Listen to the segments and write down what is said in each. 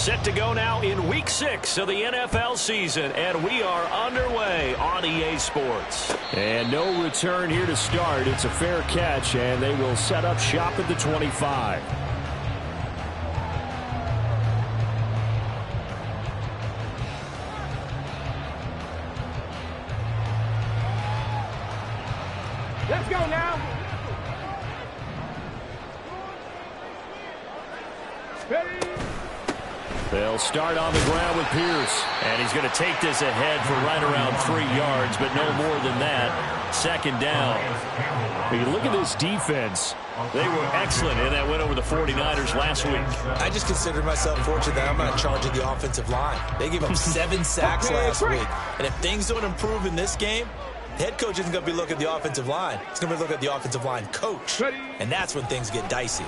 Set to go now in Week 6 of the NFL season, and we are underway on EA Sports. And no return here to start. It's a fair catch, and they will set up shop at the 25. Let's go now. Ready. They'll start on the ground with Pierce. And he's going to take this ahead for right around 3 yards, but no more than that. Second down. When you look at this defense, they were excellent in that win over the 49ers last week. I just consider myself fortunate that I'm not in charge of the offensive line. They gave up 7 sacks last week. And if things don't improve in this game, the head coach isn't going to be looking at the offensive line. He's going to be looking at the offensive line coach. And that's when things get dicey.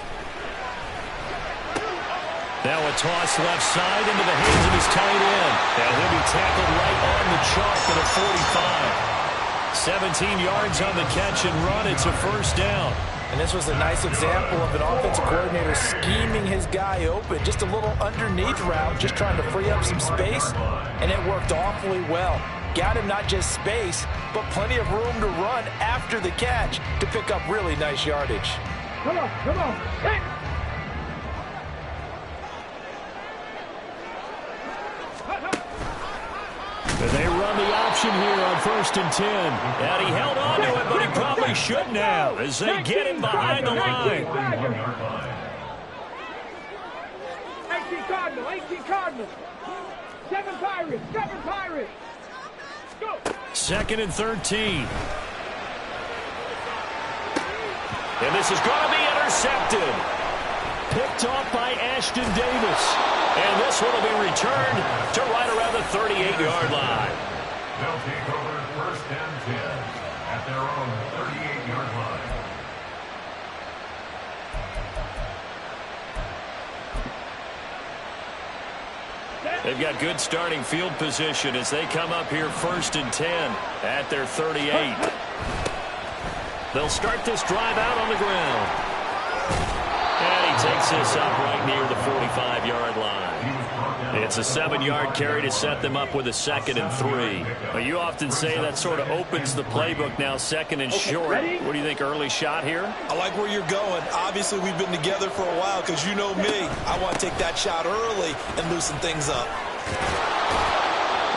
Now a toss left side into the hands of his tight end. And he'll be tackled right on the chalk for the 45. 17 yards on the catch and run. It's a first down. And this was a nice example of an offensive coordinator scheming his guy open. Just a little underneath route, just trying to free up some space. And it worked awfully well. Got him not just space, but plenty of room to run after the catch to pick up really nice yardage. Come on, come on. Hey. They run the option here on 1st and 10. And he held on to it, but he probably shouldn't have as they get him behind the line. 18 Cardinal, 18 Cardinal. 7 Pirates, 7 Pirates. Go. 2nd and 13. And this is going to be intercepted. Picked off by Ashton Davis. And this one will be returned to right around the 38-yard line. They'll take over 1st and 10 at their own 38-yard line. They've got good starting field position as they come up here 1st and 10 at their 38. They'll start this drive out on the ground. And he takes this up right near the 45-yard line. It's a 7-yard carry to set them up with a 2nd and 3. But you often say that sort of opens the playbook now, 2nd and short. What do you think, early shot here? I like where you're going. Obviously, we've been together for a while because you know me. I want to take that shot early and loosen things up.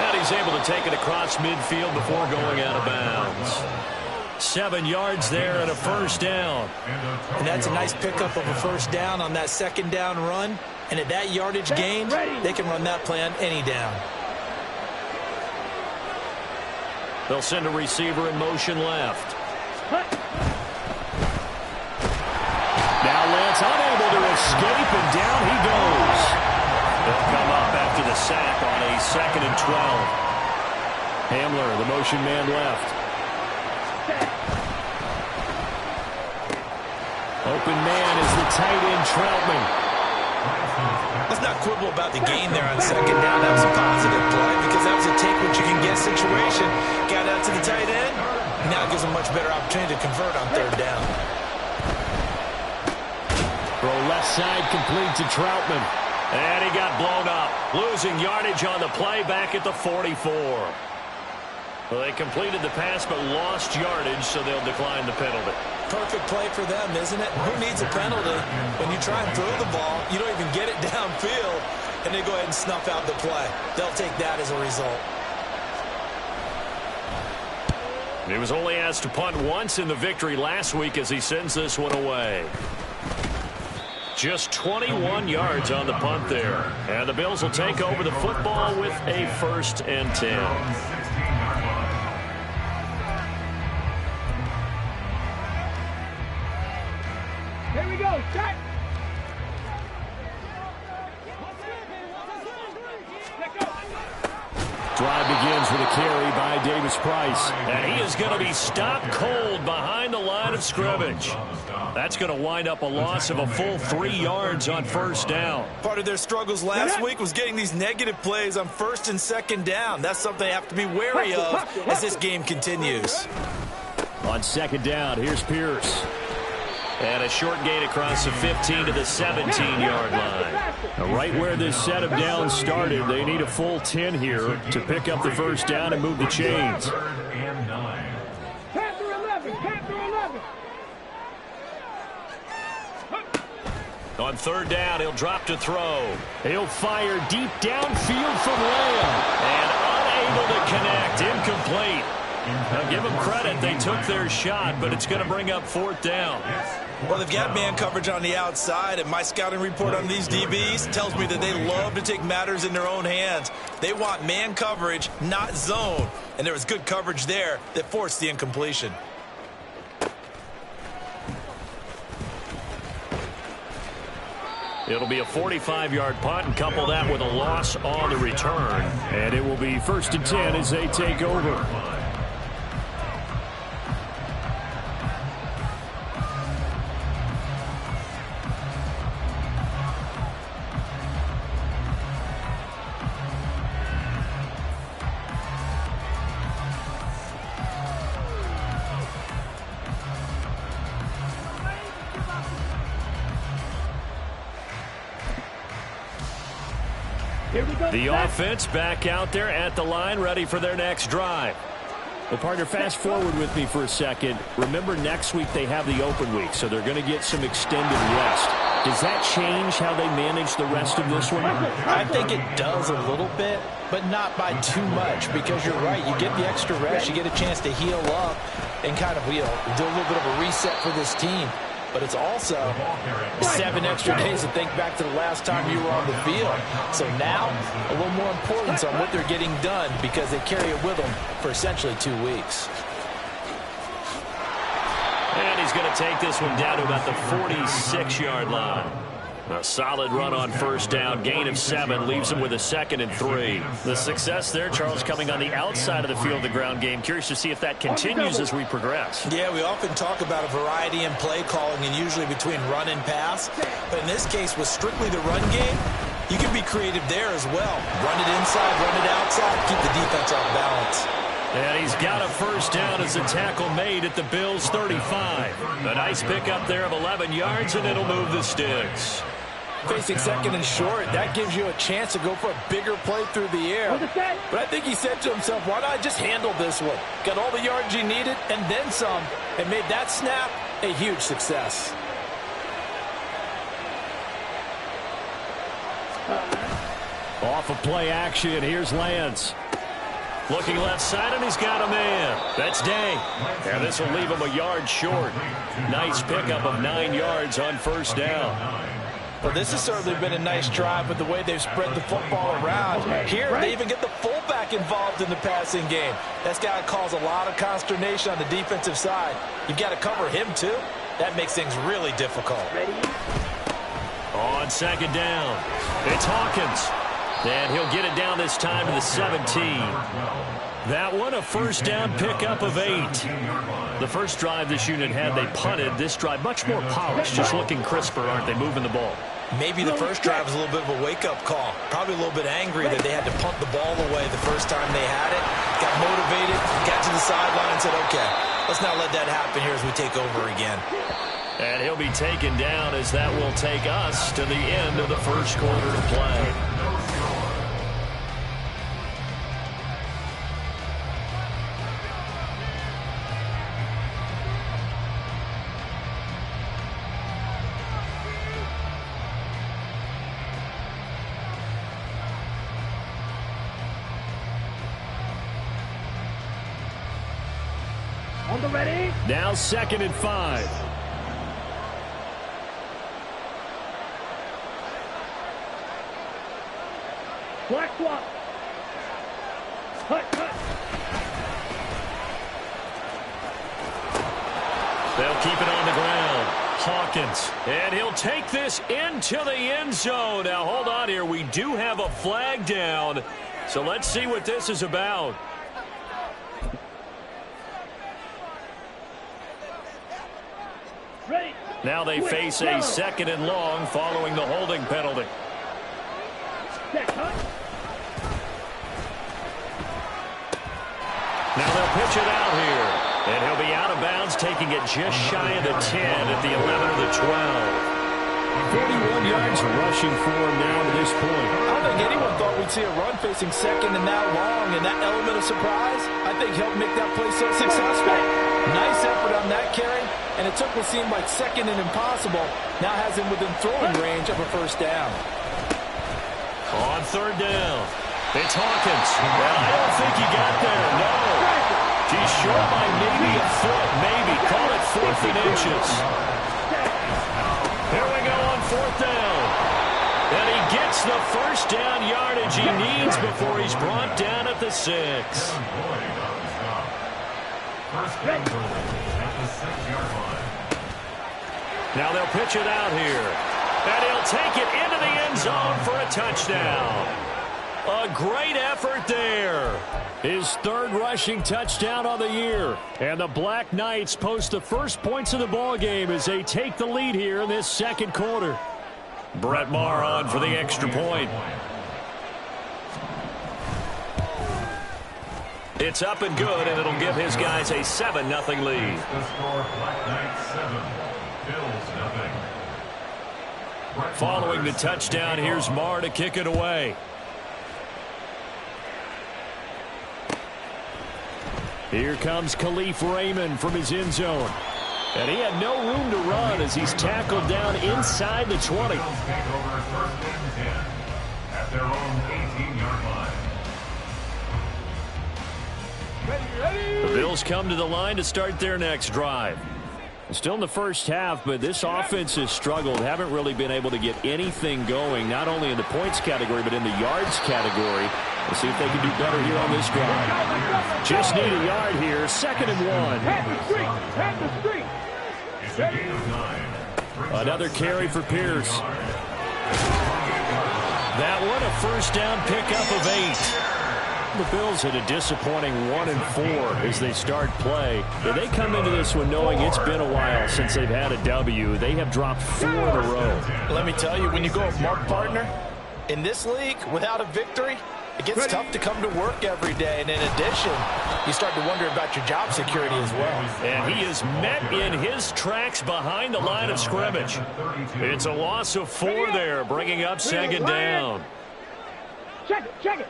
And he's able to take it across midfield before going out of bounds. 7 yards there and a first down. And that's a nice pickup of a first down on that 2nd down run. And at that yardage gain, they can run that play on any down. They'll send a receiver in motion left. Now Lance unable to escape, and down he goes. They'll come up after the sack on a 2nd and 12. Hamler, the motion man left. Open man is the tight end, Troutman. Let's not quibble about the gain there on 2nd down. That was a positive play because that was a take-what-you-can-get situation. Got out to the tight end. Now it gives them a much better opportunity to convert on 3rd down. Throw left side complete to Troutman. And he got blown up. Losing yardage on the play back at the 44. Well, they completed the pass but lost yardage, so they'll decline the penalty. Perfect play for them, isn't it? Who needs a penalty? When you try and throw the ball, you don't even get it downfield, and they go ahead and snuff out the play. They'll take that as a result. He was only asked to punt once in the victory last week as he sends this one away. Just 21 yards on the punt there. And the Bills will take over the football with a 1st and 10. Here we go, check. Drive begins with a carry by Davis Price. And he is going to be stopped cold behind the line of scrimmage. That's going to wind up a loss of a full 3 yards on 1st down. Part of their struggles last week was getting these negative plays on 1st and 2nd down. That's something they have to be wary of as this game continues. On 2nd down, here's Pierce. And a short gain across the 15 to the 17-yard line. Now, right where this set of downs started, they need a full 10 here to pick up the first down and move the chains. Third and 9. Panther 11, Panther 11. On third down, he'll drop to throw. He'll fire deep downfield from Lamb. And unable to connect. Incomplete. Now, give them credit. They took their shot, but it's going to bring up fourth down. Well, they've got man coverage on the outside, and my scouting report on these DBs tells me that they love to take matters in their own hands. They want man coverage, not zone. And there was good coverage there that forced the incompletion. It'll be a 45-yard punt, and couple that with a loss on the return. And it will be 1st and 10 as they take over. The offense back out there at the line, ready for their next drive. Well, partner, fast forward with me for a second. Remember, next week they have the open week, so they're going to get some extended rest. Does that change how they manage the rest of this one? I think it does a little bit, but not by too much, because you're right. You get the extra rest, you get a chance to heal up and kind of, do a little bit of a reset for this team. But it's also 7 extra days to think back to the last time you were on the field. So now, a little more importance on what they're getting done because they carry it with them for essentially 2 weeks. And he's going to take this one down to about the 46-yard line. A solid run on first down, gain of 7, leaves him with a 2nd and 3. The success there, Charles, coming on the outside of the field, the ground game. Curious to see if that continues as we progress. Yeah, we often talk about a variety in play calling and usually between run and pass. But in this case, with strictly the run game, you can be creative there as well. Run it inside, run it outside, keep the defense off balance. And he's got a first down as a tackle made at the Bills' 35. A nice pickup there of 11 yards, and it'll move the sticks. Facing 2nd and short, that gives you a chance to go for a bigger play through the air. But I think he said to himself, why not just handle this one? Got all the yards you needed and then some, and made that snap a huge success. Off of play action, here's Lance. Looking left side, and he's got a man. That's Day. And this will leave him a yard short. Nice pickup of 9 yards on first down. Well, this has certainly been a nice drive with the way they've spread the football around. Here, they even get the fullback involved in the passing game. That's got to cause a lot of consternation on the defensive side. You've got to cover him, too. That makes things really difficult. On 2nd down, it's Hawkins. And he'll get it down this time to the 17. That one, a first down pickup of 8. The first drive this unit had, they punted. This drive, much more polished, just looking crisper, aren't they, moving the ball? Maybe the first drive was a little bit of a wake-up call. Probably a little bit angry that they had to punt the ball away the first time they had it. Got motivated, got to the sideline and said, okay, let's not let that happen here as we take over again. And he'll be taken down as that will take us to the end of the first quarter of play. On the ready. Now 2nd and 5. Black swap. Cut. They'll keep it on the ground. Hawkins. And he'll take this into the end zone. Now, hold on here. We do have a flag down. So let's see what this is about. Ready. Now they face a 2nd and long following the holding penalty. Set. Cut. Now they'll pitch it out here. And he'll be out of bounds, taking it just shy of the 10 at the 11 or the 12. 41 yards rushing for him now to this point. I don't think anyone thought we'd see a run facing second and that long, and that element of surprise, I think, helped make that play so successful. Nice effort on that carry, and it took what seemed like second and impossible, now has him within throwing range of a first down. On third down, it's Hawkins. Well, I don't think he got there, no. He's short by maybe a foot, maybe. Call it 4th and inches. Here we go on 4th down. And he gets the first down yardage he needs before he's brought down at the 6. Now they'll pitch it out here. And he'll take it into the end zone for a touchdown. A great effort there. His 3rd rushing touchdown on the year. And the Black Knights post the first points of the ball game as they take the lead here in this 2nd quarter. Brett Maher on for the extra point. It's up and good, and it'll give his guys a 7-0 lead. Following the touchdown, here's Maher to kick it away. Here comes Khalif Raymond from his end zone. And he had no room to run as he's tackled down inside the 20. At their own 18-yard line. The Bills come to the line to start their next drive. Still in the first half, but this offense has struggled. Haven't really been able to get anything going, not only in the points category, but in the yards category. We'll see if they can do better here on this drive. Just need a yard here. 2nd and 1. Head the street. It's a gain of 9. Another carry for Pierce. That one a first down pickup of 8. The Bills had a disappointing 1-4 as they start play. They come into this one knowing it's been a while since they've had a W. They have dropped 4 in a row. Let me tell you, when you go with Mark Partner, in this league, without a victory, it gets tough to come to work every day. And in addition, you start to wonder about your job security as well. And he is met in his tracks behind the line of scrimmage. It's a loss of 4 there, bringing up 2nd down. Check it.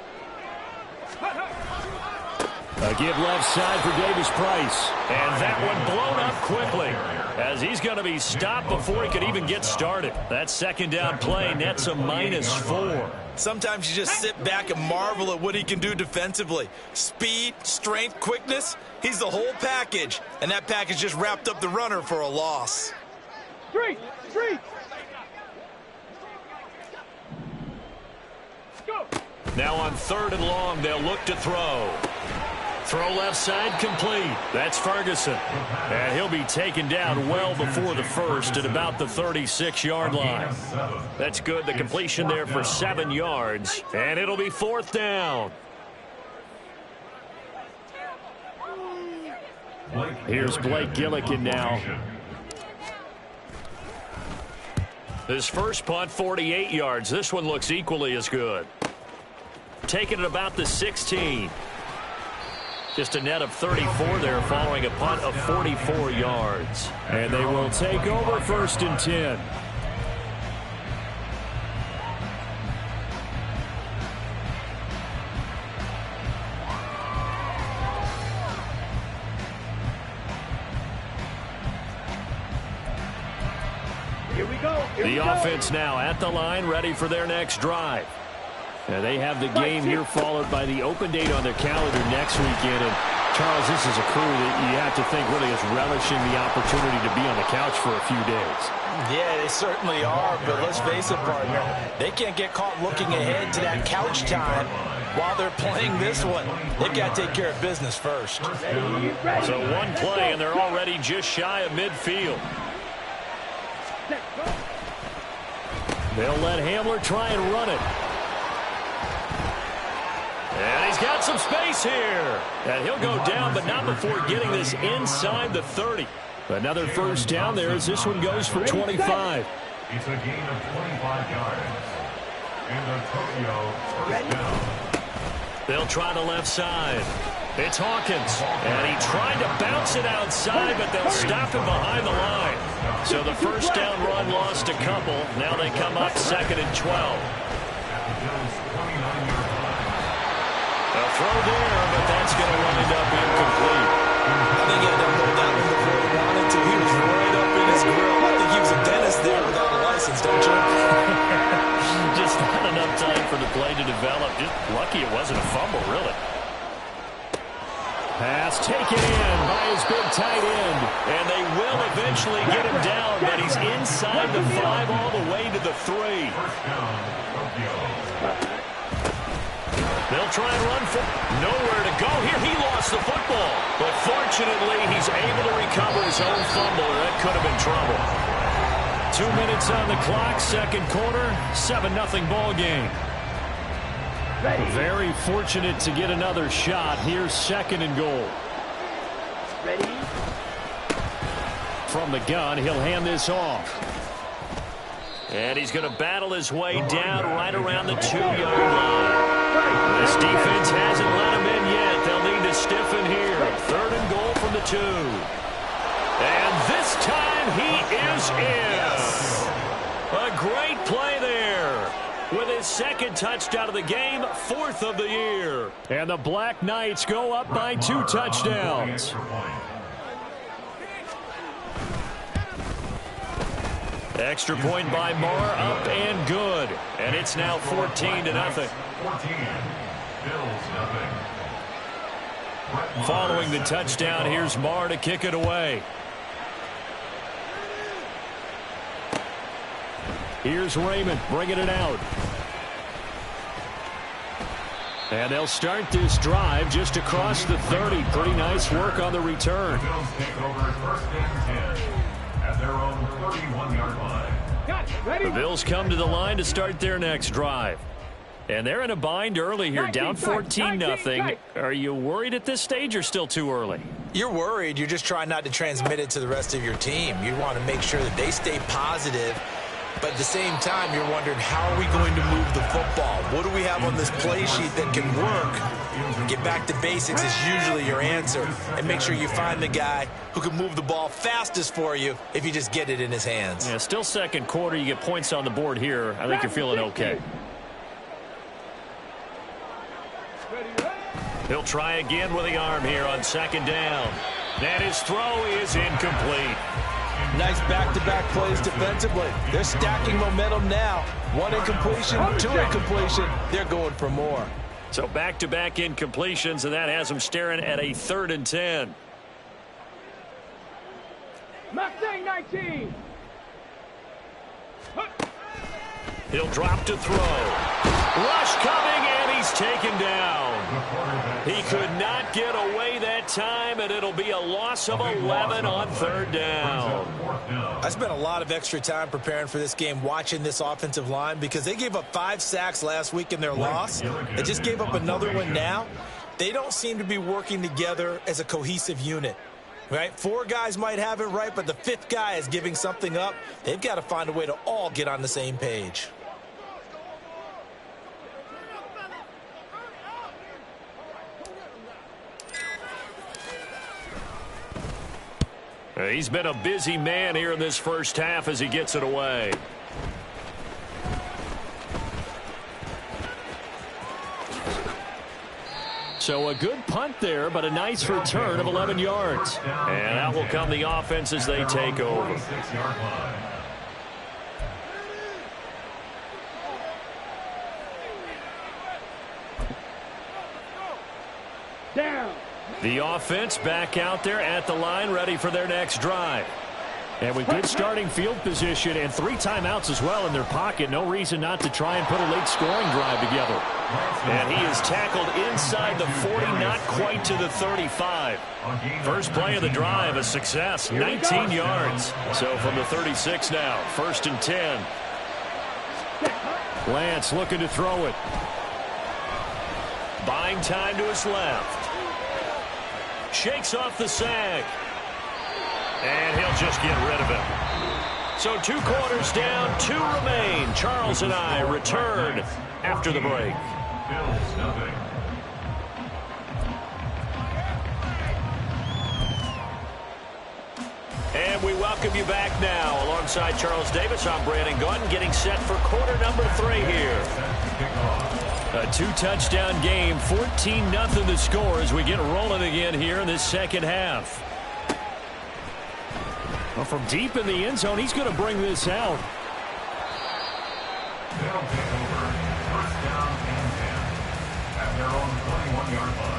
A give left side for Davis Price. And that one blown up quickly as he's going to be stopped before he could even get started. That 2nd down play nets a -4. Sometimes you just sit back and marvel at what he can do defensively. Speed, strength, quickness, he's the whole package. And that package just wrapped up the runner for a loss. Street. Go. Now on 3rd and long, they'll look to throw. Throw left side complete. That's Ferguson. And he'll be taken down well before the first at about the 36-yard line. That's good. The completion there for 7 yards. And it'll be 4th down. Here's Blake Gillikin now. His first punt, 48 yards. This one looks equally as good. Taking it about the 16. Just a net of 34 there following a punt of 44 yards. And they will take over 1st and 10. Here we go. The offense now at the line, ready for their next drive. Now they have the game here followed by the open date on their calendar next weekend. And Charles, this is a crew that you have to think really is relishing the opportunity to be on the couch for a few days. Yeah, they certainly are, but let's face it, partner. They can't get caught looking ahead to that couch time while they're playing this one. They've got to take care of business first. So one play, and they're already just shy of midfield. They'll let Hamler try and run it. And he's got some space here. And he'll go down, but not before getting this inside the 30. Another first down there as this one goes for 25. It's a gain of 25 yards. And the Tokyo first down. They'll try the left side. It's Hawkins. And he tried to bounce it outside, but they'll stop him behind the line. So the first down run lost a couple. Now they come up 2nd and 12. A throw there, but that's going to wind up incomplete. I think he had to hold that one before he wanted to. He was right up in his grill. I think he was a dentist there without a license, don't you? Just not enough time for the play to develop. Just lucky it wasn't a fumble, really. Pass taken in by his big tight end. And they will eventually get him down, but he's inside the 5 all the way to the 3. They'll try and run for nowhere to go here. He lost the football. But fortunately, he's able to recover his own fumble, or that could have been trouble. 2 minutes on the clock, second quarter, 7-0 ball game. Very fortunate to get another shot. Here's 2nd and goal. Ready? From the gun, he'll hand this off. And he's going to battle his way down right around the 2-yard line. This defense hasn't let him in yet. They'll need to stiffen here. 3rd and goal from the 2. And this time he is in. Yes. A great play there. With his 2nd touchdown of the game, 4th of the year. And the Black Knights go up by 2 touchdowns. Extra point by Marr, up and good. And it's now 14-0. 14. Bills, nothing. Following the touchdown, here's Marr to kick it away. Here's Raymond bringing it out. And they'll start this drive just across the 30. Pretty nice work on the return. Bills take over 1st and 10 at their own 31-yard line. The Bills come to the line to start their next drive. And they're in a bind early here, down 14-0. Are you worried at this stage or still too early? You're worried. You're just trying not to transmit it to the rest of your team. You want to make sure that they stay positive. But at the same time, you're wondering, how are we going to move the football? What do we have on this play sheet that can work? Get back to basics is usually your answer. And make sure you find the guy who can move the ball fastest for you if you just get it in his hands. Yeah, still second quarter. You get points on the board here. I think you're feeling okay. He'll try again with the arm here on 2nd down. And his throw is incomplete. Nice back-to-back plays defensively. They're stacking momentum now. 1 incompletion, 2 incompletion. They're going for more. So back-to-back incompletions, and that has them staring at a 3rd and 10. Mustang 19. He'll drop to throw. Rush coming, and he's taken down. He could not get away that time, and it'll be a loss of 11 on 3rd down. I spent a lot of extra time preparing for this game, watching this offensive line, because they gave up 5 sacks last week in their loss. They just gave up another one now. They don't seem to be working together as a cohesive unit. Right? 4 guys might have it right, but the 5th guy is giving something up. They've got to find a way to all get on the same page. He's been a busy man here in this first half as he gets it away. So a good punt there, but a nice return of 11 yards. And out will come the offense as they take over. Down. The offense back out there at the line, ready for their next drive. And with good starting field position and 3 timeouts as well in their pocket, no reason not to try and put a late scoring drive together. And he is tackled inside the 40, not quite to the 35. First play of the drive, a success, 19 yards. So from the 36 now, 1st and 10. Lance looking to throw it. Buying time to his left. Shakes off the sack. And he'll just get rid of it. So 2 quarters down, 2 remain. Charles and I return after the break. And we welcome you back now. Alongside Charles Davis, I'm Brandon Gaudin, getting set for quarter number 3 here. A 2-touchdown game, 14-0 the score as we get rolling again here in this second half. Well, from deep in the end zone, he's going to bring this out. They'll take over first down and 10 at their own 21-yard line.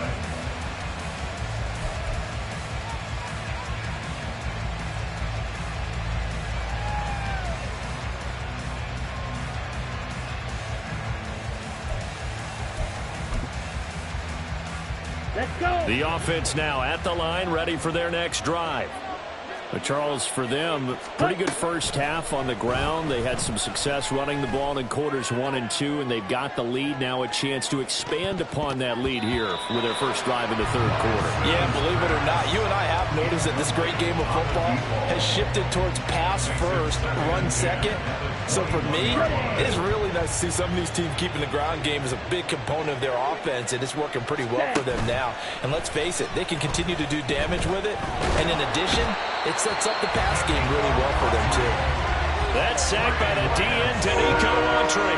Let's go. The offense now at the line, ready for their next drive. But Charles, for them, pretty good first half on the ground. They had some success running the ball in quarters 1 and 2, and they've got the lead. Now a chance to expand upon that lead here with their first drive in the third quarter. Yeah, believe it or not, you and I have noticed that this great game of football has shifted towards pass first, run second. So for me, it's really nice to see some of these teams keeping the ground game as a big component of their offense, and it's working pretty well for them now. And let's face it, they can continue to do damage with it. And in addition, it sets up the pass game really well for them, too. That sack by the DN, Danico Autry.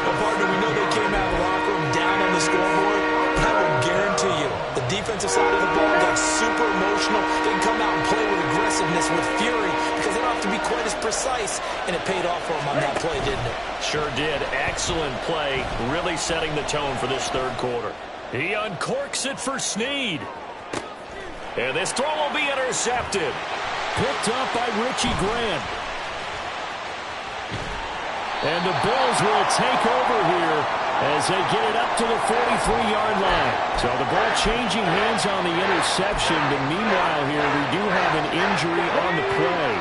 Well, partner, we know they came out of the locker room down on the scoreboard, but I will guarantee you the defensive side of the ball got super emotional. They can come out and play with aggressiveness, with fury, because they don't have to be quite as precise, and it paid off for them on that play, didn't it? Sure did. Excellent play, really setting the tone for this third quarter. He uncorks it for Snead. And this throw will be intercepted. Picked up by Richie Grant. And the Bills will take over here as they get it up to the 43-yard line. So the ball changing hands on the interception. But meanwhile here, we do have an injury on the play.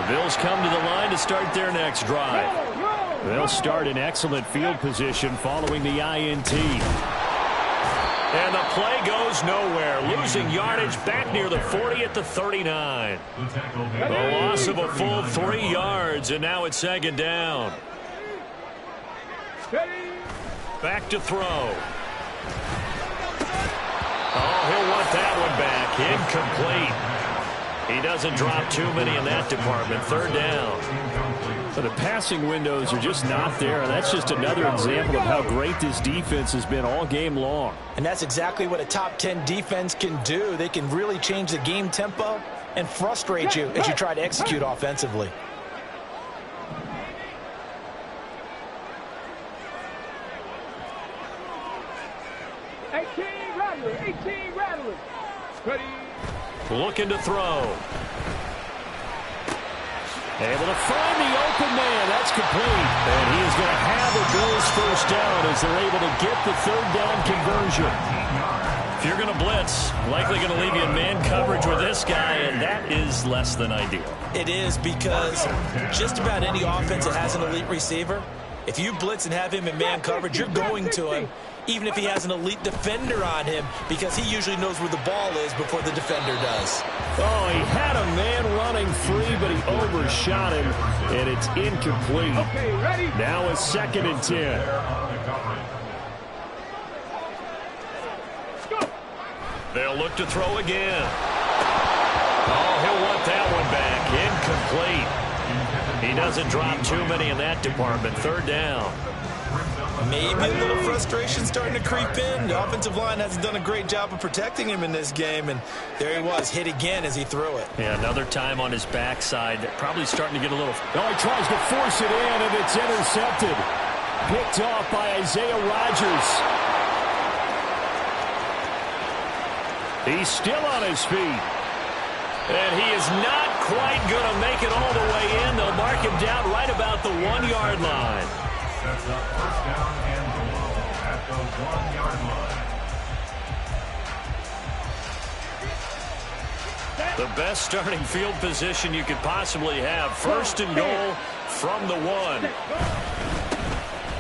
The Bills come to the line to start their next drive. They'll start in excellent field position following the INT. And the play goes nowhere. Losing yardage back near the 40 at the 39. The loss of a full 3 yards, and now it's second down. Back to throw. Oh, he'll want that one back. Incomplete. He doesn't drop too many in that department. Third down. But the passing windows are just not there. That's just another example of how great this defense has been all game long. And that's exactly what a top 10 defense can do. They can really change the game tempo and frustrate you as you try to execute offensively. Ready. Looking to throw. Able to find the open man. That's complete. And he is going to have the Bills first down as they're able to get the third down conversion. If you're going to blitz, likely going to leave you in man coverage with this guy, and that is less than ideal. It is, because just about any offense that has an elite receiver, if you blitz and have him in man coverage, you're going to him, even if he has an elite defender on him, because he usually knows where the ball is before the defender does. Oh, he had a man running free, but he overshot him, and it's incomplete. Okay, ready. Now a 2nd and 10. They'll look to throw again. Oh, he'll want that one back. Incomplete. He doesn't drop too many in that department. Third down. Maybe a little frustration starting to creep in. The offensive line hasn't done a great job of protecting him in this game, and there he was, hit again as he threw it. Yeah, another time on his backside. Probably starting to get a little... Oh, he tries to force it in, and it's intercepted. Picked off by Isaiah Rodgers. He's still on his feet. And he is not quite going to make it all the way in. They'll mark him down right about the 1-yard line. That's up first down and goal at the 1-yard line. The best starting field position you could possibly have. First and goal from the 1.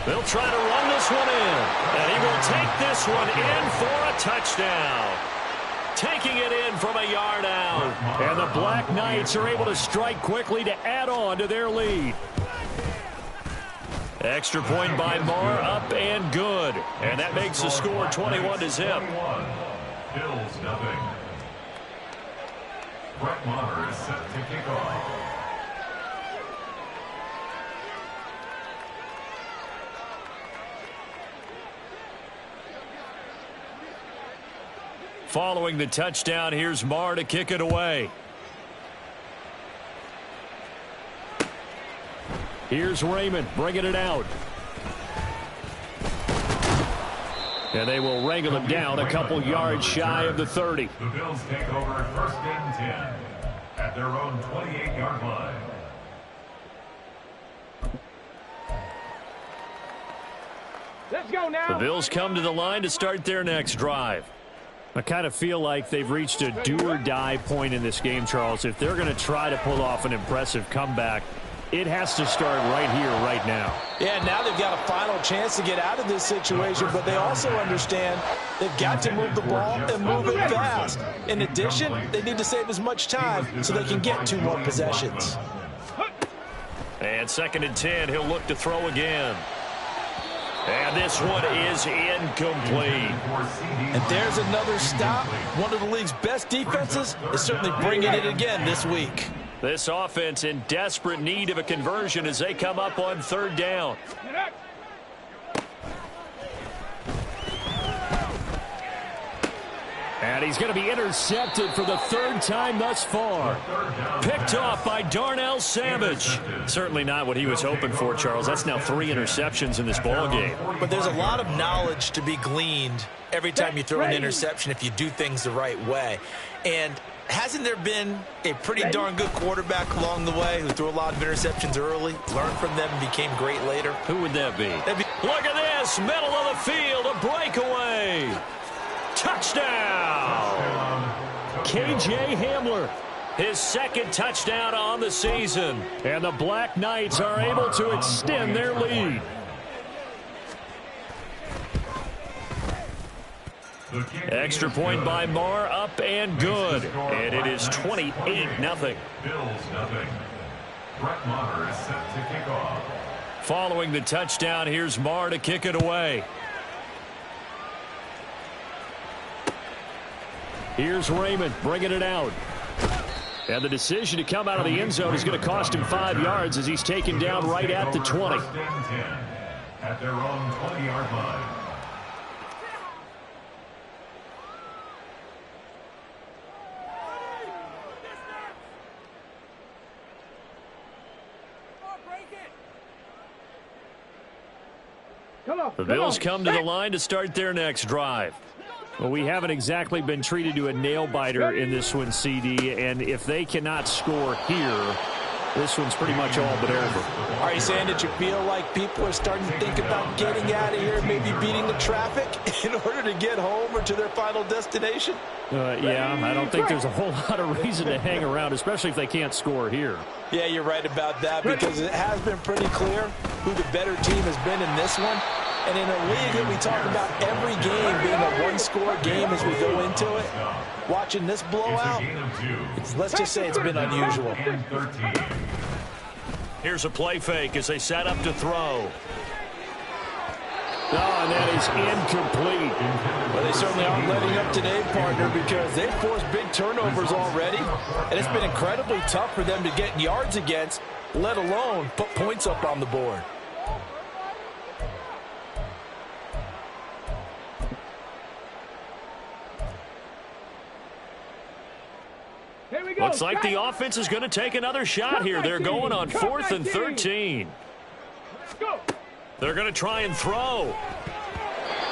They'll try to run this one in. And he will take this one in for a touchdown. Taking it in from a yard out. And the Black Knights are able to strike quickly to add on to their lead. Extra point by Marr, up and good. And that makes the score 21-0. Bills nothing. Brett Maher is set to kick off. Following the touchdown, here's Maher to kick it away. Here's Raymond bringing it out. And they will wrangle him down a couple yards shy of the 30. The Bills take over 1st and 10 at their own 28-yard line. Let's go now. The Bills come to the line to start their next drive. I kind of feel like they've reached a do-or-die point in this game, Charles. If they're going to try to pull off an impressive comeback, it has to start right here, right now. Yeah, now they've got a final chance to get out of this situation, but they also understand they've got to move the ball and move it fast. In addition, they need to save as much time so they can get 2 more possessions. And 2nd and 10, he'll look to throw again. And this one is incomplete. And there's another stop. One of the league's best defenses is certainly bringing it again this week. This offense in desperate need of a conversion as they come up on 3rd down. And he's going to be intercepted for the 3rd time thus far. Picked off by Darnell Savage. Certainly not what he was hoping for, Charles. That's now 3 interceptions in this ball game. But there's a lot of knowledge to be gleaned every time you throw an interception if you do things the right way. And hasn't there been a pretty darn good quarterback along the way who threw a lot of interceptions early, learned from them, and became great later? Who would that be? Look at this, middle of the field, a breakaway. Touchdown! KJ Hamler, his 2nd touchdown on the season. And the Black Knights are able to extend their lead. Extra point by Maher, up and good. And it is 28-0. Bills nothing. Brett Maher is set to kick off. Following the touchdown, here's Maher to kick it away. Here's Raymond bringing it out. And the decision to come out of the end zone is going to cost him 5 yards as he's taken down right at the 20. 1st and 10 at their own 20-yard line. The Bills come to the line to start their next drive. Well, we haven't exactly been treated to a nail-biter in this one, CD, and if they cannot score here, this one's pretty much all but over. Are you saying that you feel like people are starting to think about getting out of here, maybe beating the traffic in order to get home or to their final destination? Yeah, I don't think there's a whole lot of reason to hang around, especially if they can't score here. Yeah, you're right about that because it has been pretty clear who the better team has been in this one. And in a league that we talk about every game being a one-score game as we go into it, watching this blowout, let's just say it's been unusual. Here's a play fake as they set up to throw. Oh, and that is incomplete. Well, they certainly aren't letting up today, partner, because they've forced big turnovers already, and it's been incredibly tough for them to get yards against, let alone put points up on the board. Looks like the offense is going to take another shot here. They're going on 4th and 13. They're going to try and throw.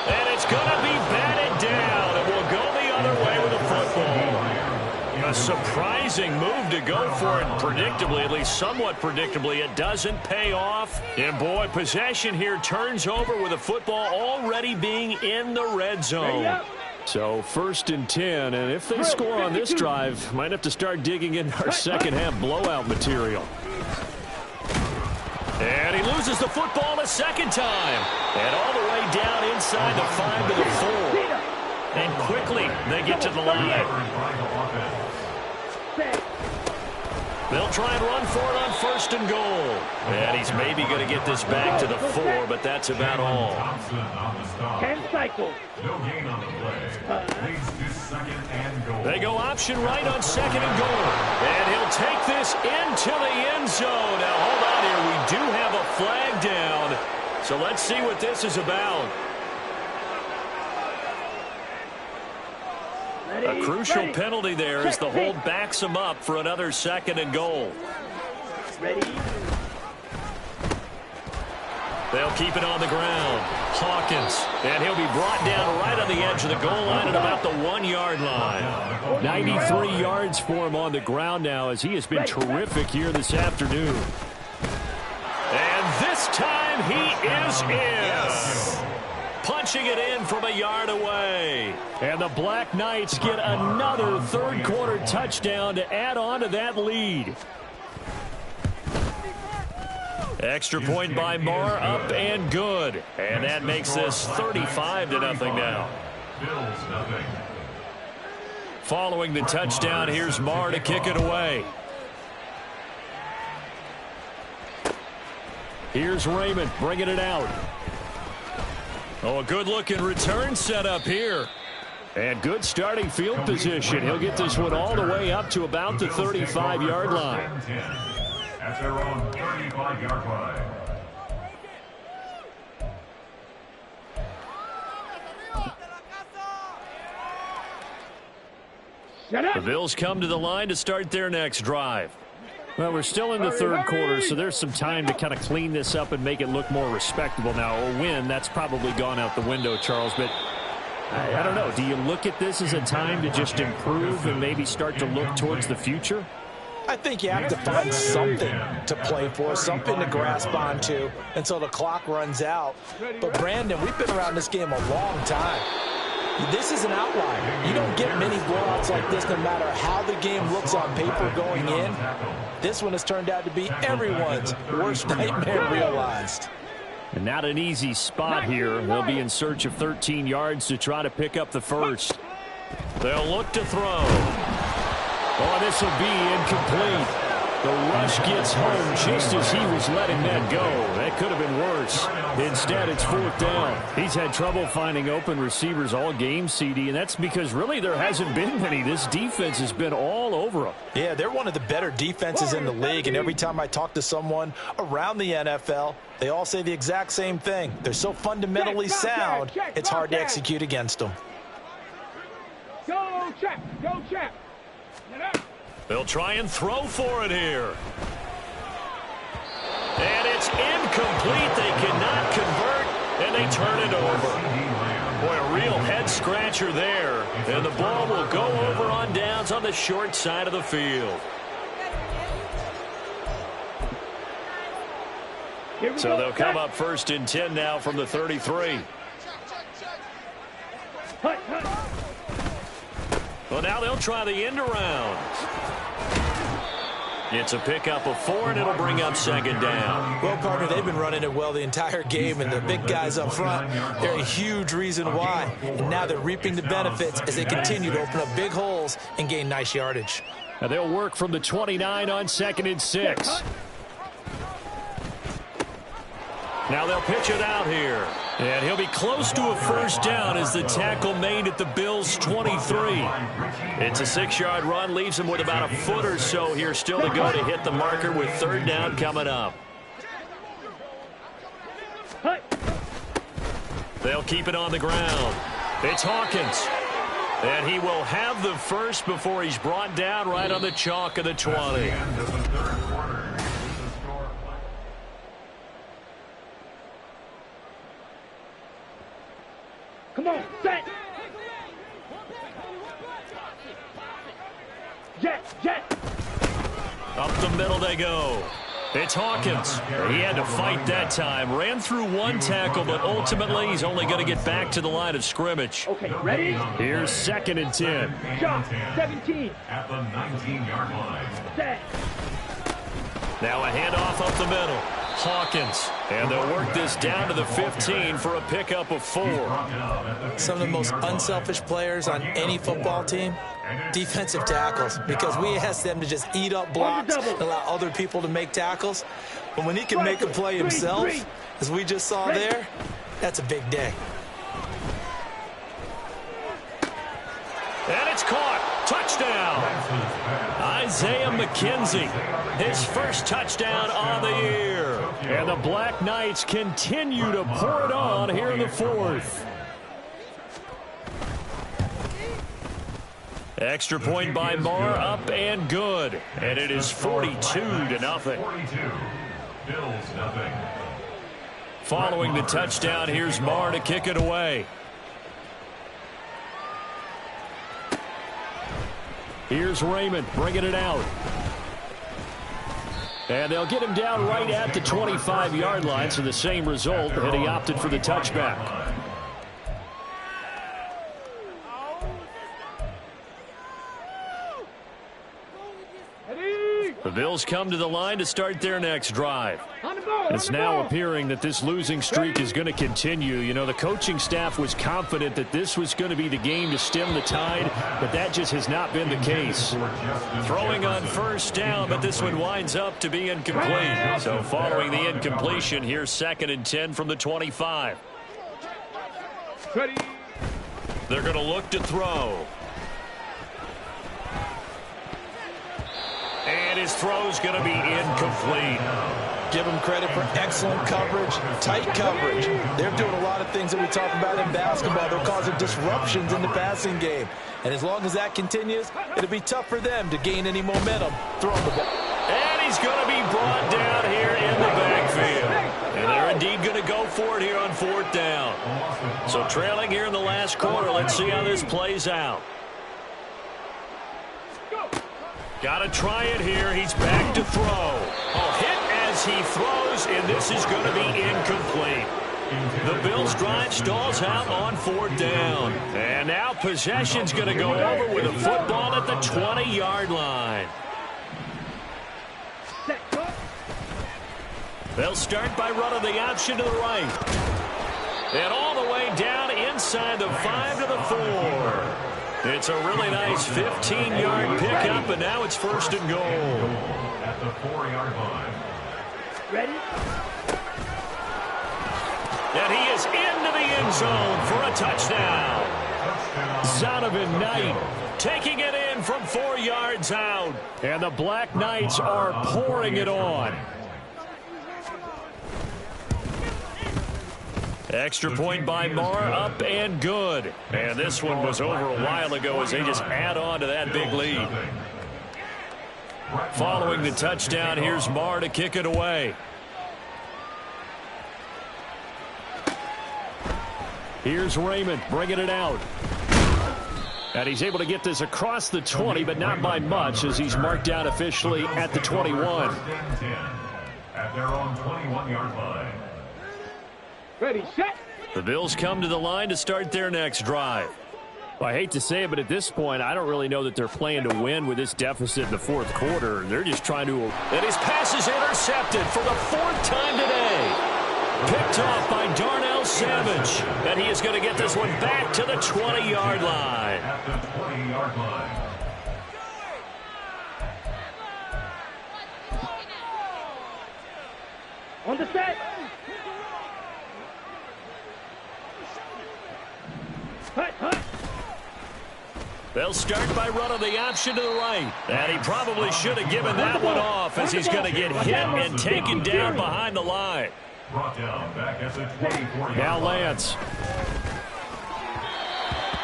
And it's going to be batted down. It will go the other way with the football. A surprising move to go for it predictably, at least somewhat predictably. It doesn't pay off. And boy, possession here turns over with the football already being in the red zone. So 1st and 10, and if they score on this drive, might have to start digging in our second half blowout material. And he loses the football a 2nd time. And all the way down inside the 5 to the 4. And quickly they get to the line. They'll try and run for it on 1st and goal. And he's maybe going to get this back to the 4, but that's about all. 10 cycles. No gain on the play. Leads to 2nd and goal. They go option right on 2nd and goal. And he'll take this into the end zone. Now, hold on here. We do have a flag down. So let's see what this is about. A crucial penalty there as the hold backs him up for another 2nd and goal. Ready? They'll keep it on the ground. Hawkins. And he'll be brought down right on the edge of the goal line at about the 1-yard line. 93 yards for him on the ground now as he has been terrific here this afternoon. And this time he is in. Yes. Punching it in from a yard away. And the Black Knights get another third-quarter touchdown to add on to that lead. Extra point by Marr, up and good. And that makes this 35-0 now. Bills nothing. Following the touchdown, here's Marr to kick it away. Here's Raymond bringing it out. Oh, a good-looking return set up here. And good starting field position. He'll get this one all the way up to about the 35-yard line. At their own 35-yard line. The Bills come to the line to start their next drive. Well, we're still in the third quarter, so there's some time to kind of clean this up and make it look more respectable now. A win, that's probably gone out the window, Charles, but I don't know. Do you look at this as a time to just improve and maybe start to look towards the future? I think you have to find something to play for, something to grasp onto until the clock runs out. But, Brandon, we've been around this game a long time. This is an outlier. You don't get many blowouts like this no matter how the game looks on paper going in. This one has turned out to be everyone's worst nightmare realized. And not an easy spot here. They'll be in search of 13 yards to try to pick up the first. They'll look to throw. Oh, this will be incomplete. The rush gets home just as he was letting that go. That could have been worse. Instead, it's 4th down. He's had trouble finding open receivers all game, CD, and that's because really there hasn't been many. This defense has been all over him. Yeah, they're one of the better defenses in the league, and every time I talk to someone around the NFL, they all say the exact same thing. They're so fundamentally sound, it's hard to execute against them. Go, check. Go, check. They'll try and throw for it here. And it's incomplete. They cannot convert, and they turn it over. Boy, a real head-scratcher there. And the ball will go over on downs on the short side of the field. So they'll come up 1st and 10 now from the 33. Well, now they'll try the end around. It's a pickup of 4, and it'll bring up 2nd down. Well, partner, they've been running it well the entire game, and the big guys up front, they're a huge reason why. And now they're reaping the benefits as they continue to open up big holes and gain nice yardage. Now they'll work from the 29 on 2nd and 6. Now they'll pitch it out here. And he'll be close to a 1st down as the tackle made at the Bills' 23. It's a 6-yard run, leaves him with about a foot or so here still to go to hit the marker with 3rd down coming up. They'll keep it on the ground. It's Hawkins. And he will have the first before he's brought down right on the chalk of the 20. Come on, set. Jet. Up the middle they go. It's Hawkins. He had to fight that time. Ran through one tackle, but ultimately he's only going to get back to the line of scrimmage. Okay, ready? Here's 2nd and 10. Shot, 17. At the 19-yard line. Set. Now a handoff up the middle. Hawkins. And they'll work this down to the 15 for a pickup of 4. Some of the most unselfish players on any football team, defensive tackles, because we ask them to just eat up blocks and allow other people to make tackles. But when he can make a play himself, as we just saw there, that's a big day. And it's caught. Touchdown. Isaiah McKenzie, his first touchdown on the year. And the Black Knights continue to pour it on here in the 4th. Extra point by Marr, up and good. And it is 42-0. 42. Bills, nothing. Following the touchdown, here's Marr to kick it away. Here's Raymond bringing it out. And they'll get him down right at the 25-yard line, so the same result, and he opted for the touchback. The Bills come to the line to start their next drive. It's now appearing that this losing streak is going to continue. You know, the coaching staff was confident that this was going to be the game to stem the tide, but that just has not been the case. Throwing on first down, but this one winds up to be incomplete. So following the incompletion, here's 2nd and 10 from the 25. They're going to look to throw. And his throw's going to be incomplete. Give them credit for excellent coverage, tight coverage. They're doing a lot of things that we talk about in basketball. They're causing disruptions in the passing game. And as long as that continues, it'll be tough for them to gain any momentum throwing the ball. And he's going to be brought down here in the backfield. And they're indeed going to go for it here on 4th down. So trailing here in the last quarter, let's see how this plays out. Got to try it here. He's back to throw. Oh, hit as he throws, and this is going to be incomplete. The Bills' drive stalls out on 4th down. And now possession's going to go over with a football at the 20-yard line. They'll start by running the option to the right. And all the way down inside the 5 to the 4. It's a really nice 15-yard pickup, and now it's 1st and goal. At the 4-yard line. Ready? And he is into the end zone for a touchdown. Zonovan Knight taking it in from 4 yards out. And the Black Knights are pouring it on. Extra point by Marr, up and good. And this one was over a while ago as they just add on to that big lead. Following the touchdown, here's Marr to kick it away. Here's Raymond bringing it out. And he's able to get this across the 20, but not by much as he's marked down officially at the 21. At their own 21-yard line. Ready, set. The Bills come to the line to start their next drive. Well, I hate to say it, but at this point, I don't really know that they're playing to win with this deficit in the 4th quarter. They're just trying to... And his pass is intercepted for the 4th time today. Picked off by Darnell Savage. And he is going to get this one back to the 20-yard line. At the 20-yard line. On the set. Hut, hut. They'll start by running the option to the right. And he probably should have given that one off as he's going to get hit and taken down behind the line. Brought down back at the 24-yard Now line. Lance.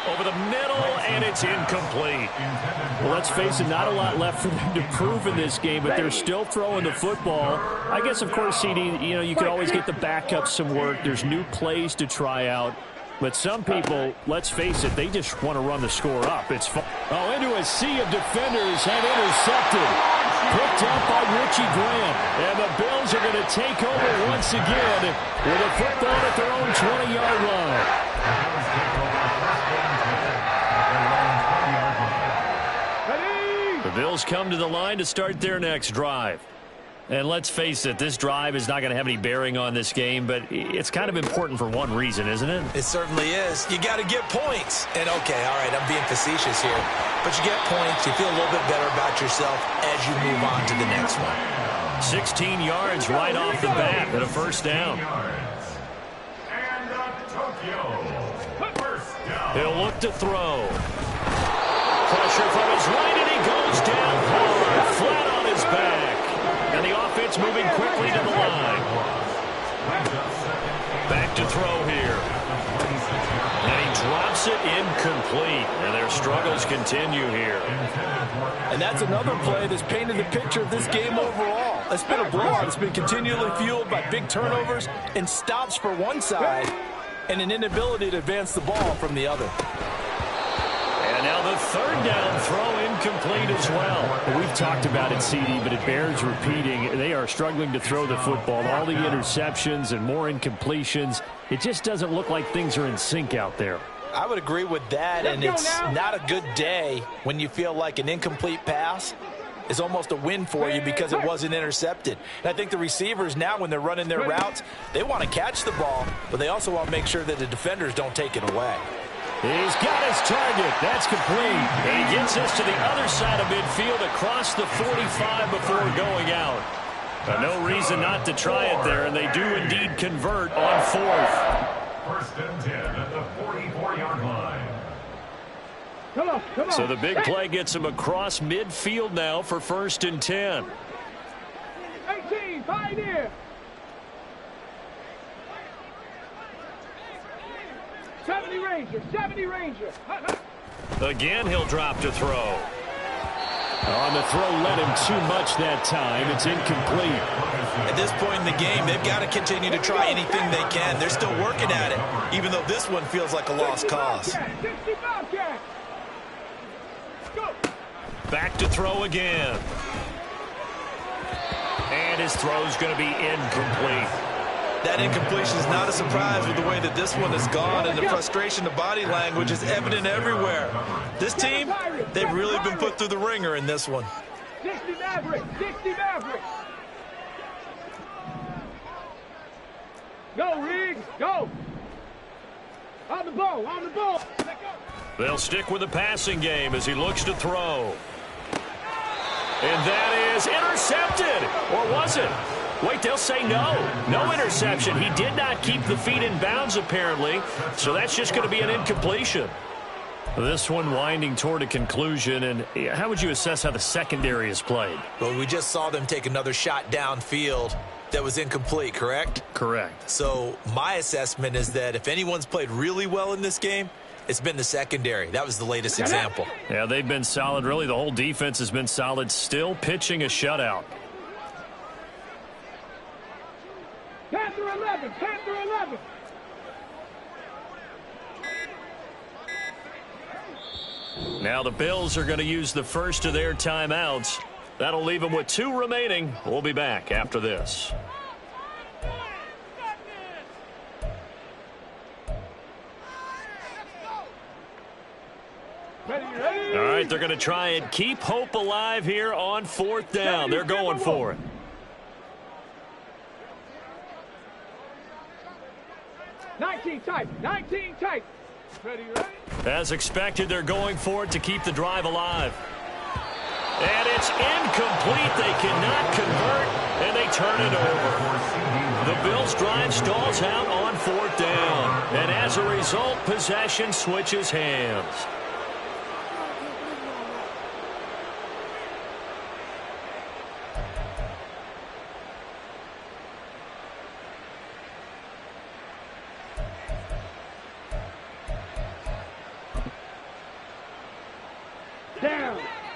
Over the middle, and it's incomplete. Well, let's face it, not a lot left for them to prove in this game, but they're still throwing the football. I guess, of course, CD, you know, you could always get the backup some work. There's new plays to try out. But some people, let's face it, they just want to run the score up. It's fun. Oh, into a sea of defenders and intercepted. Picked up by Richie Grant. And the Bills are going to take over once again with a football at their own 20-yard line. Ready. The Bills come to the line to start their next drive. And let's face it, this drive is not going to have any bearing on this game, but it's kind of important for one reason, isn't it? It certainly is. You got to get points. And, okay, all right, I'm being facetious here. But you get points, you feel a little bit better about yourself as you move on to the next one. 16 yards right off the bat and a first down. And Tokyo. First down. He'll look to throw. Pressure from his right, and he goes down hard, flat on his back. And the offense moving quickly to the line. Back to throw here. And he drops it incomplete. And their struggles continue here. And that's another play that's painted the picture of this game overall. It's been a blowout. It's been continually fueled by big turnovers and stops for one side and an inability to advance the ball from the other. And now the third down throw incomplete as well. We've talked about it, CD, but it bears repeating. They are struggling to throw the football. All the interceptions and more incompletions. It just doesn't look like things are in sync out there. I would agree with that, and it's not a good day when you feel like an incomplete pass is almost a win for you because it wasn't intercepted. And I think the receivers now, when they're running their routes, they want to catch the ball, but they also want to make sure that the defenders don't take it away. He's got his target. That's complete. And he gets us to the other side of midfield across the 45 before going out. No reason not to try it there, and they do indeed convert on fourth. First and 10 at the 44-yard line. Come on. So the big play gets him across midfield now for first and 10. 18, Pioneer. 70 Ranger. Again, he'll drop to throw. On the throw, led him too much that time. It's incomplete. At this point in the game, they've got to continue to try anything they can. They're still working at it, even though this one feels like a lost cause. Back to throw again. And his throw's going to be incomplete. That incompletion is not a surprise with the way that this one has gone, and the frustration of body language is evident everywhere. This team, they've really been put through the ringer in this one. 60 Maverick. Go, Riggs, go. On the ball. They'll stick with the passing game as he looks to throw. And that is intercepted. Or was it? Wait, they'll say no. No interception. He did not keep the feet in bounds, apparently. So that's just going to be an incompletion. This one winding toward a conclusion. And how would you assess how the secondary is played? Well, we just saw them take another shot downfield that was incomplete, correct? Correct. So my assessment is that if anyone's played really well in this game, it's been the secondary. That was the latest example. Yeah, they've been solid. Really, the whole defense has been solid. Still pitching a shutout. Panther 11. Now the Bills are going to use the first of their timeouts. That'll leave them with 2 remaining. We'll be back after this. All right, they're going to try and keep hope alive here on 4th down. They're going for it. Nineteen tight. Ready? As expected, they're going for it to keep the drive alive. And it's incomplete. They cannot convert, and they turn it over. The Bills' drive stalls out on 4th down. And as a result, possession switches hands.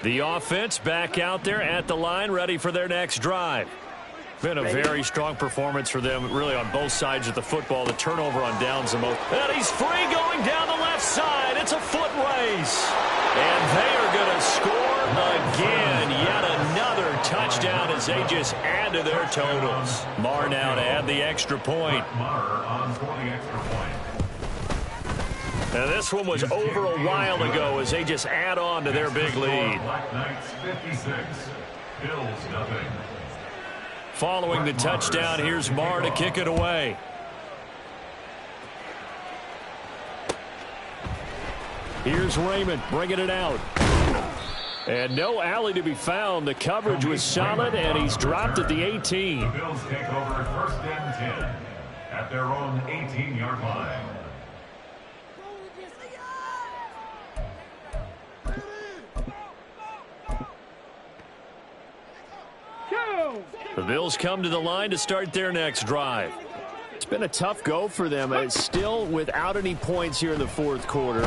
The offense back out there at the line, ready for their next drive. Been a very strong performance for them, really, on both sides of the football. The turnover on downs the most. And he's free going down the left side. It's a foot race. And they are going to score again. Yet another touchdown as they just add to their totals. Marr now to add the extra point. Marr on for the extra point. And this one was over a while ago as they just add on to their big lead. Black Knights 56, Bills nothing. Following the touchdown, here's Marr to kick it away. Here's Raymond bringing it out. And no alley to be found. The coverage was solid, and he's dropped at the 18. The Bills take over 1st and 10 at their own 18-yard line. The Bills come to the line to start their next drive. It's been a tough go for them. It's still without any points here in the fourth quarter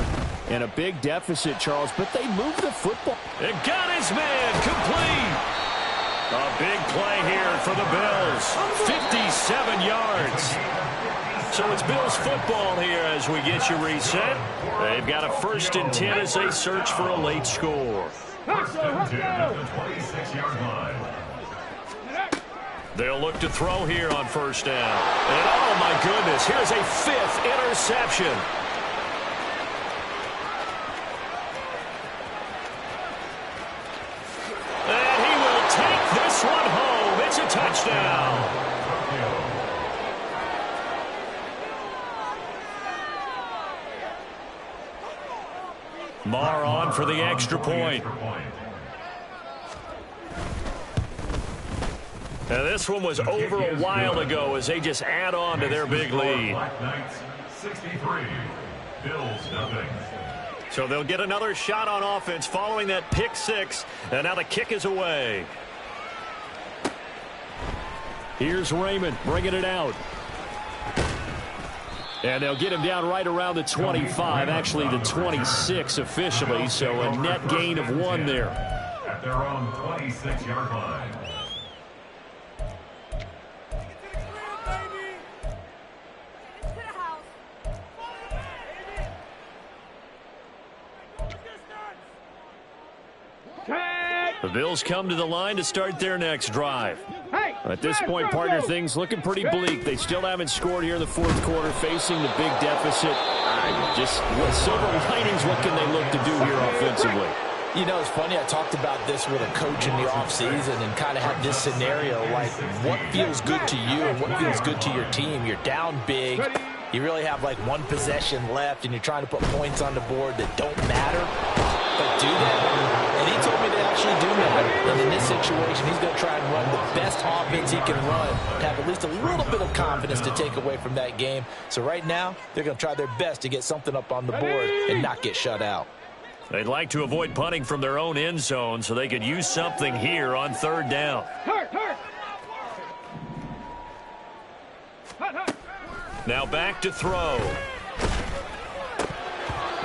and a big deficit, Charles, but they moved the football. It got his man complete. A big play here for the Bills. 57 yards. So it's Bills football here as we get you reset. They've got a 1st and 10 as they search for a late score. 1st and 10 at the 26-yard line. They'll look to throw here on 1st down. And oh my goodness, here's a 5th interception. And he will take this one home. It's a touchdown. Marr on for the extra point. Now this one was over a while ago as they just add on to their big lead. Black Knights 63, Bills nothing. So they'll get another shot on offense following that pick 6. And now the kick is away. Here's Raymond bringing it out. And they'll get him down right around the 25, actually the 26 officially, so a net gain of 1 there. At their own 26-yard line. The Bills come to the line to start their next drive. At this point, partner, things looking pretty bleak. They still haven't scored here in the fourth quarter, facing the big deficit. Just with silver linings, what can they look to do here offensively? You know, it's funny, I talked about this with a coach in the offseason and kind of had this scenario, like what feels good to you and what feels good to your team. You're down big. You really have like 1 possession left, and you're trying to put points on the board that don't matter, but do that. And he told me they actually do matter. And in this situation, he's going to try and run the best offense he can run to have at least a little bit of confidence to take away from that game. So right now, they're going to try their best to get something up on the board and not get shut out. They'd like to avoid punting from their own end zone so they could use something here on 3rd down. Now back to throw.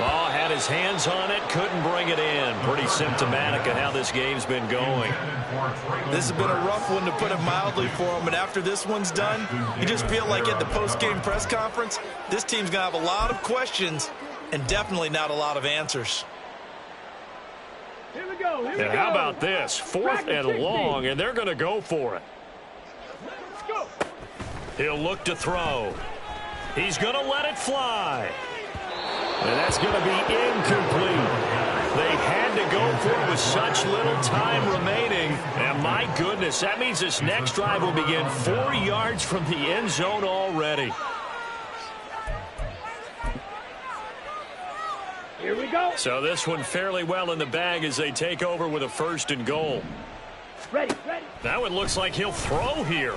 Oh, had his hands on it, couldn't bring it in. Pretty symptomatic of how this game's been going. This has been a rough one, to put it mildly, for him. And after this one's done, you just feel like at the post-game press conference, this team's going to have a lot of questions and definitely not a lot of answers. Here we go. Here we And go. how about this? 4th and long, and they're going to go for it. Go. He'll look to throw. He's going to let it fly. And that's going to be incomplete. They had to go for it with such little time remaining. And my goodness, that means this next drive will begin 4 yards from the end zone already. Here we go. So this one fairly well in the bag as they take over with a 1st and goal. Ready. Now it looks like he'll throw here.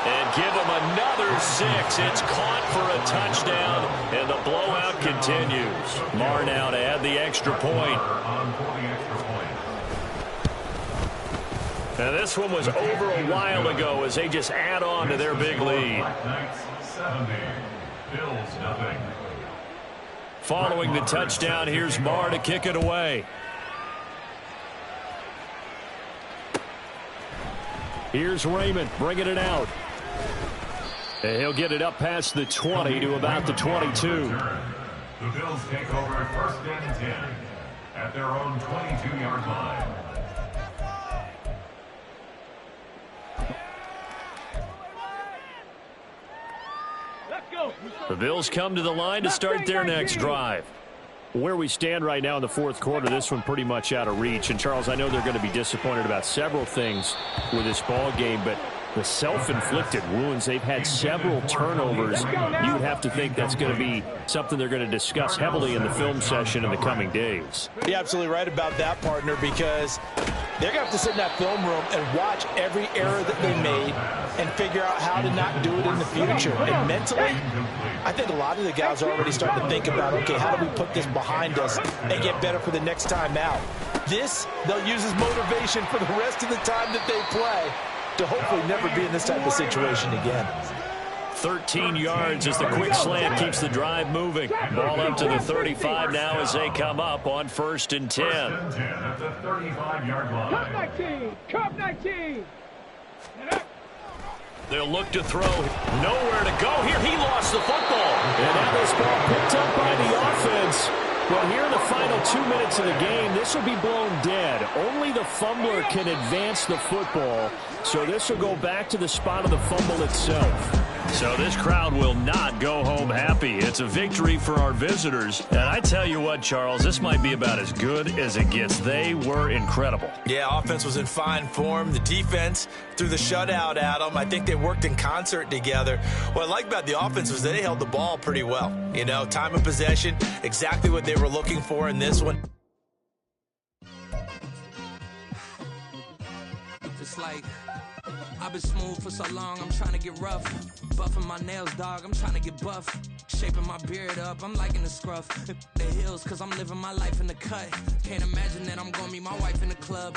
And give him another 6. It's caught for a touchdown, and the blowout continues. Marr now to add the extra point. Now this one was over a while ago as they just add on to their big lead. Bills nothing. Following the touchdown, here's Marr to kick it away. Here's Raymond bringing it out. And he'll get it up past the 20 to about the 22. The Bills take over 1st and 10 at their own 22-yard line. Let's go. The Bills come to the line to start their next drive. Where we stand right now in the fourth quarter, this one pretty much out of reach. And, Charles, I know they're going to be disappointed about several things with this ball game, but the self-inflicted wounds. They've had several turnovers. You would have to think that's going to be something they're going to discuss heavily in the film session in the coming days. You're absolutely right about that, partner, because they're going to have to sit in that film room and watch every error that they made and figure out how to not do it in the future. And mentally, I think a lot of the guys are already starting to think about, okay, how do we put this behind us and get better for the next time out? This, they'll use as motivation for the rest of the time that they play to hopefully never be in this type of situation again. 13 yards as the quick slant keeps the drive moving. Ball up to the 35 now as they come up on 1st and 10. At the 35-yard line. Cup 19! Cup 19! They'll look to throw. Nowhere to go here. He lost the football. And now this ball picked up by the offense. Well, here in the final 2 minutes of the game, this will be blown dead. Only the fumbler can advance the football. So this will go back to the spot of the fumble itself. So this crowd will not go home happy. It's a victory for our visitors. And I tell you what, Charles, this might be about as good as it gets. They were incredible. Yeah, offense was in fine form. The defense threw the shutout at them. I think they worked in concert together. What I like about the offense was they held the ball pretty well. You know, time of possession, exactly what they were looking for in this one. Just like I've been smooth for so long, I'm trying to get rough. Buffing my nails, dog, I'm trying to get buff. Shaping my beard up, I'm liking the scruff. The hills, cause I'm living my life in the cut. Can't imagine that I'm gonna meet my wife in the club.